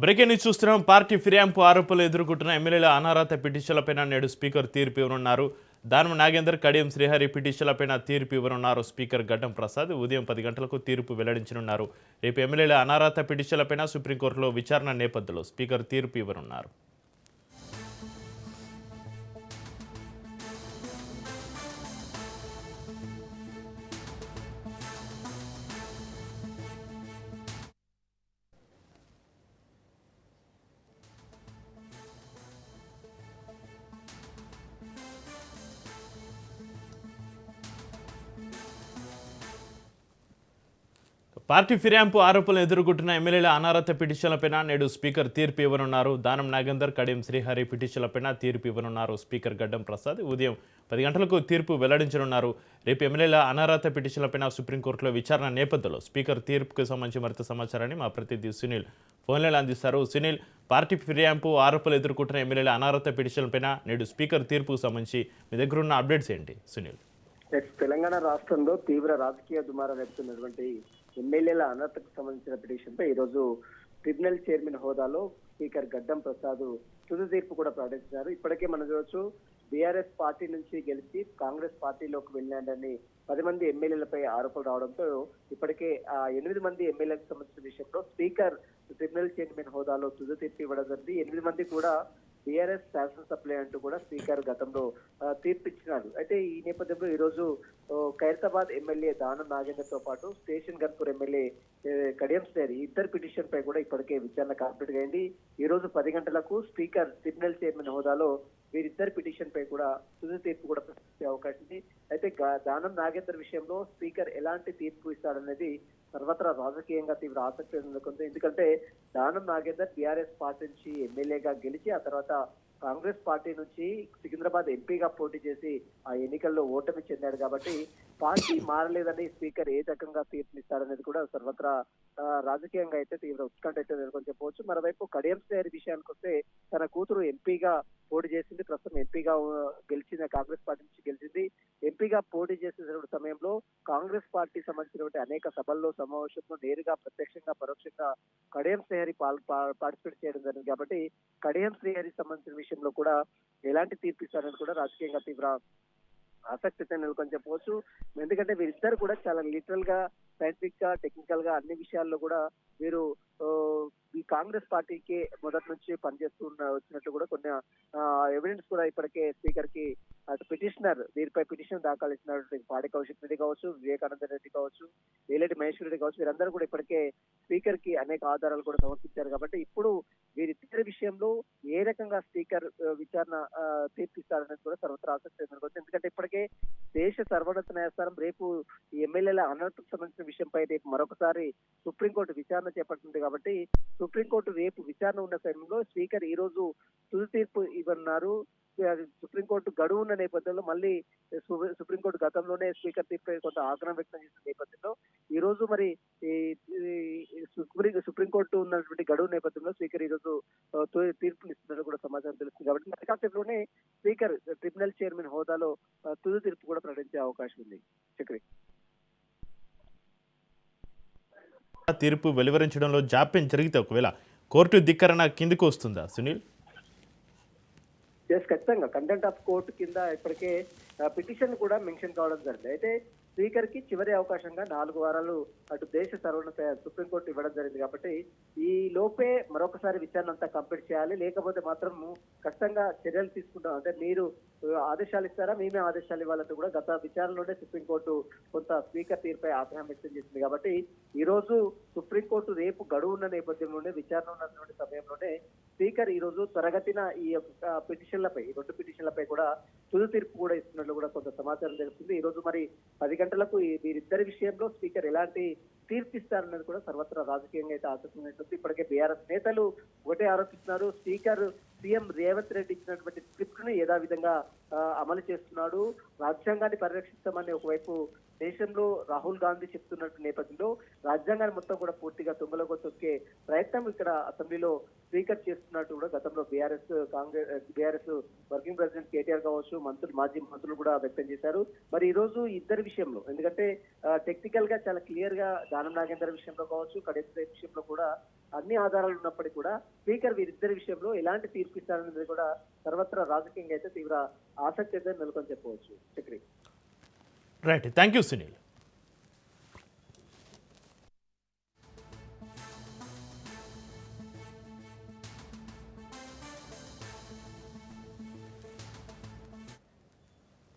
Breaking news చూస్తున్నాం. Party ఫిర్యాదు ఆరోపణలు ఎదుర్కొంటున్న ఎమ్మెల్యేల అనార్హత పిటిషన్లపైన నేడు స్పీకర్ తీర్పు ఇవ్వనున్నారు. దానం నాగేందర్, కడియం శ్రీహరి పిటిషన్లపైన తీర్పు ఇవ్వనున్నారు. స్పీకర్ గడ్డం ప్రసాద్ ఉదయం 10 గంటలకు తీర్పు వెల్లడించనున్నారు. రేపు ఎమ్మెల్యేల అనార్హత పిటిషన్లపైన సుప్రీంకోర్టులో విచారణ నేపథ్యంలో స్పీకర్ తీర్పు ఇవ్వనున్నారు. పార్టీ ఫిర్యాదు ఆరోపణలు ఎదుర్కొంటున్న ఎమ్మెల్యేల అనార్హత పిటిషన్లపైన నేడు స్పీకర్ తీర్పు ఇవ్వనున్నారు. దానం నాగేందర్, కడియం శ్రీహరి పిటిషన్లపైన తీర్పు ఇవ్వనున్నారు. స్పీకర్ గడ్డం ప్రసాద్ ఉదయం 10 గంటలకు తీర్పు వెల్లడించనున్నారు. రేపు ఎమ్మెల్యేల అనార్హత పిటిషన్లపైన సుప్రీంకోర్టులో విచారణ నేపథ్యంలో స్పీకర్ తీర్పుకు సంబంధించి మరింత సమాచారాన్ని మా ప్రతినిధి సునీల్ ఫోన్లలో అందిస్తారు. సునీల్, పార్టీ ఫిర్యాదు ఆరోపణలు ఎదుర్కొంటున్న ఎమ్మెల్యేల అనార్హత పిటిషన్లపైన నేడు స్పీకర్ తీర్పుకు సంబంధించి మీ దగ్గర ఉన్న అప్డేట్స్ ఏంటి సునీల్? తెలంగాణ రాష్ట్రంలో తీవ్ర రాజకీయ దుమారం రేపుతున్నటువంటి ఎమ్మెల్యేల అనర్హతకు సంబంధించిన పిటిషన్ పై ఈరోజు ట్రిబ్యునల్ చైర్మన్ హోదాలో స్పీకర్ గడ్డం ప్రసాద్ తుది తీర్పు కూడా ప్రకటించారు. ఇప్పటికే మనం చూడొచ్చు, బీఆర్ఎస్ పార్టీ నుంచి గెలిచి కాంగ్రెస్ పార్టీలోకి వెళ్ళాడని 10 మంది ఎమ్మెల్యేలపై ఆరోపణలు రావడంతో ఇప్పటికే 8 మంది ఎమ్మెల్యేలకు సంబంధించిన విషయంలో స్పీకర్ ట్రిబ్యునల్ చైర్మన్ హోదాలో తుది తీర్పు ఇవ్వడం జరిగింది. 8 మంది కూడా బీఆర్ఎస్ శాసనసభ్యులే అంటూ కూడా స్పీకర్ గతంలో తీర్పిచ్చినారు. అయితే ఈ నేపథ్యంలో ఈ రోజు ఖైరతాబాద్ ఎమ్మెల్యే దానం నాగేందర్ తో పాటు స్టేషన్ గన్పూర్ ఎమ్మెల్యే కడియం శ్రీహరి ఇద్దరు పిటిషన్ పై కూడా ఇప్పటికే విచారణ కంప్లీట్ అయింది. ఈ రోజు 10 గంటలకు స్పీకర్ ట్రిబ్యునల్ చైర్మన్ హోదాలో వీరిద్దరు పిటిషన్ పై కూడా తుది తీర్పు కూడా ప్రకటించే అవకాశం ఉంది. అయితే దానం నాగేందర్ విషయంలో స్పీకర్ ఎలాంటి తీర్పు ఇస్తాడనేది సర్వత్రా రాజకీయంగా తీవ్ర ఆసక్తి నెలకొంది. ఎందుకంటే దానం నాగేందర్ బీఆర్ఎస్ పార్టీ నుంచి ఎమ్మెల్యేగా గెలిచి ఆ తర్వాత కాంగ్రెస్ పార్టీ నుంచి సికింద్రాబాద్ ఎంపీగా పోటీ చేసి ఆ ఎన్నికల్లో ఓటమి చెందాడు. కాబట్టి పార్టీ మారలేదని స్పీకర్ ఏ రకంగా తీర్పునిస్తాడనేది కూడా సర్వత్రా రాజకీయంగా అయితే తీవ్ర ఉత్కంఠ అయితే నెలకొని చెప్పవచ్చు. మరోవైపు కడియం శ్రీహరి విషయానికి వస్తే తన కూతురు ఎంపీగా పోటీ చేసింది. ప్రస్తుతం ఎంపీగా గెలిచింది, కాంగ్రెస్ పార్టీ నుంచి గెలిచింది. ఎంపీగా పోటీ చేసిన సమయంలో కాంగ్రెస్ పార్టీ సంబంధించినటువంటి అనేక సభల్లో సమావేశంలో నేరుగా ప్రత్యక్షంగా పరోక్షంగా కడియం శ్రీహరి పార్టిసిపేట్ చేయడం జరిగింది. కాబట్టి కడియం శ్రీహరి సంబంధించిన విషయంలో కూడా ఎలాంటి తీర్పు ఇస్తారని కూడా రాజకీయంగా తీవ్ర ఆసక్తితో నెలకొని చెప్పవచ్చు. ఎందుకంటే వీరిద్దరు కూడా చాలా లిటరల్ గా, సైంటిఫిక్ గా, టెక్నికల్ గా అన్ని విషయాల్లో కూడా వీరు ఈ కాంగ్రెస్ పార్టీకి మొదటి నుంచి పనిచేస్తూ వచ్చినట్టు కూడా కొన్ని ఎవిడెన్స్ కూడా ఇప్పటికే స్పీకర్ కి అటు పిటిషనర్ వీరిపై పిటిషన్ దాఖలు ఇచ్చినటువంటి పాడి కౌశిక్ రెడ్డి కావచ్చు, వివేకానంద రెడ్డి కావచ్చు, వేలేటి మహేశ్వర రెడ్డి కావచ్చు, వీరందరూ కూడా ఇప్పటికే స్పీకర్ కి అనేక ఆధారాలు కూడా సమర్పించారు. కాబట్టి ఇప్పుడు వీరిద్దరి విషయంలో ఏ రకంగా స్పీకర్ విచారణ తీర్పిస్తారనేది కూడా సర్వత్రా ఆసక్తి ఎదుర్కొంది. ఎందుకంటే ఇప్పటికే దేశ సర్వోన్నత న్యాయస్థానం రేపు ఈ ఎమ్మెల్యేల అనర్హతకు సంబంధించిన విషయంపై రేపు మరొకసారి సుప్రీంకోర్టు విచారణ చేపడుతుంది. కాబట్టి సుప్రీంకోర్టు రేపు విచారణ ఉన్న సమయంలో స్పీకర్ ఈ రోజు తుది తీర్పు ఇవ్వనున్నారు. సుప్రీంకోర్టు గడువు ఉన్న నేపథ్యంలో మళ్ళీ సుప్రీంకోర్టు గతంలోనే స్పీకర్ తీర్పై కొంత ఆగ్రహం వ్యక్తం చేసిన నేపథ్యంలో ఈ రోజు మరి సుప్రీంకోర్టు ఉన్నటువంటి గడువు నేపథ్యంలో స్పీకర్ ఈ రోజు తీర్పునిస్తున్నట్టు కూడా సమాచారం తెలుస్తుంది. కాబట్టి మరి కాసేపులోనే స్పీకర్ ట్రిబ్యునల్ చైర్మన్ హోదాలో తుది తీర్పు కూడా ప్రకటించే అవకాశం ఉంది. చక్రి, తీర్పు వెలువరించడంలో జాప్యం జరిగితే ఒకవేళ కోర్టు ధిక్కరణ కిందకు వస్తుందా సునీల్? ఖచ్చితంగా కంటెంట్ ఆఫ్ కోర్టు కింద ఇప్పటికే పిటిషన్ కూడా మెన్షన్ కావడం జరిగింది. అయితే స్పీకర్ కి చివరి అవకాశంగా 4 వారాలు అటు దేశ సర్వోన్నత సుప్రీంకోర్టు ఇవ్వడం జరిగింది. కాబట్టి ఈ లోపే మరొకసారి విచారణ అంతా కంప్లీట్ చేయాలి, లేకపోతే మాత్రం ఖచ్చితంగా చర్యలు తీసుకుంటాం. అంటే మీరు ఆదేశాలు ఇస్తారా, మేమే ఆదేశాలు ఇవ్వాలంటూ కూడా గత విచారణలోనే సుప్రీంకోర్టు కొంత స్పీకర్ తీరుపై ఆగ్రహం వ్యక్తం చేసింది. కాబట్టి ఈ రోజు సుప్రీంకోర్టు రేపు గడువు ఉన్న నేపథ్యంలోనే, విచారణ ఉన్నటువంటి సమయంలోనే స్పీకర్ ఈ రోజు త్వరగతిన ఈ పిటిషన్లపై, ఈ 2 పిటిషన్లపై కూడా తుది తీర్పు కూడా ఇస్తున్నట్లు కూడా కొంత సమాచారం తెలుస్తుంది. ఈ రోజు మరి 10 గంటలకు వీరిద్దరి విషయంలో స్పీకర్ ఎలాంటి తీర్పిస్తారన్నది కూడా సర్వత్రా రాజకీయంగా అయితే ఆసక్తి ఉంటుంది. ఇప్పటికే బీఆర్ఎస్ నేతలు ఒకటే ఆరోపిస్తున్నారు, స్పీకర్ సీఎం రేవంత్ రెడ్డి ఇచ్చినటువంటి స్క్రిప్ట్ ను యథావిధంగా అమలు చేస్తున్నాడు, రాజ్యాంగాన్ని పరిరక్షిస్తామని ఒకవైపు దేశంలో రాహుల్ గాంధీ చెప్తున్నట్టు నేపథ్యంలో రాజ్యాంగాన్ని మొత్తం కూడా పూర్తిగా తుంగలోకి తొక్కే ప్రయత్నం ఇక్కడ అసెంబ్లీలో స్పీకర్ చేస్తున్నట్టు కూడా గతంలో బీఆర్ఎస్ వర్కింగ్ ప్రెసిడెంట్ కేటీఆర్ కావచ్చు, మాజీ మంత్రులు కూడా వ్యక్తం చేశారు. మరి ఈ రోజు ఇద్దరి విషయంలో, ఎందుకంటే టెక్నికల్ గా చాలా క్లియర్ గా దానం నాగేందర్ విషయంలో కావచ్చు, కడెం శ్రీహరి విషయంలో కూడా అన్ని ఆధారాలు ఉన్నప్పటికీ కూడా స్పీకర్ వీరిద్దరి విషయంలో ఎలాంటి తీర్పు ఇస్తారనేది కూడా సర్వత్రా రాజకీయంగా అయితే తీవ్ర ఆసక్తి అయితే నెలకొని చెప్పవచ్చు. Chakri. Right, thank you Sunil.